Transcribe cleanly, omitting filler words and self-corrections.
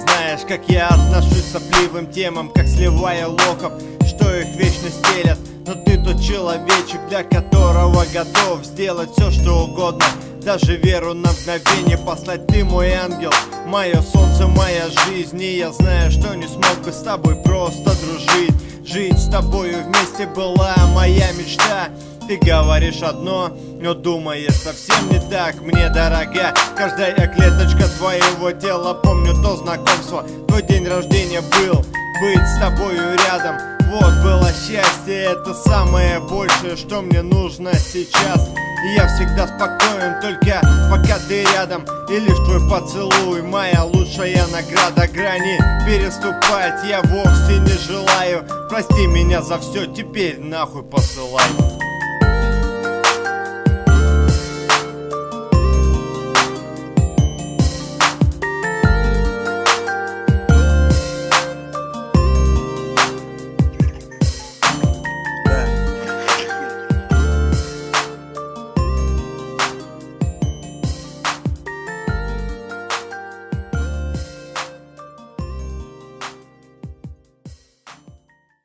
знаешь, как я отношусь к сопливым темам, как сливая лохов, что их вечно стелят. Но ты тот человечек, для которого готов сделать все, что угодно, даже веру на мгновение послать. Ты мой ангел, мое солнце, моя жизнь. И я знаю, что не смог бы с тобой просто дружить. Жить с тобою вместе была моя мечта. Ты говоришь одно, но думаешь совсем не так. Мне дорога каждая клеточка твоего тела. Помню то знакомство, твой день рождения был. Быть с тобою рядом, вот было счастье. Это самое большее, что мне нужно сейчас. И я всегда спокоен, только пока ты рядом. И лишь твой поцелуй, моя лучшая награда. Грани переступать я вовсе не желаю. Прости меня за все, теперь нахуй посылай.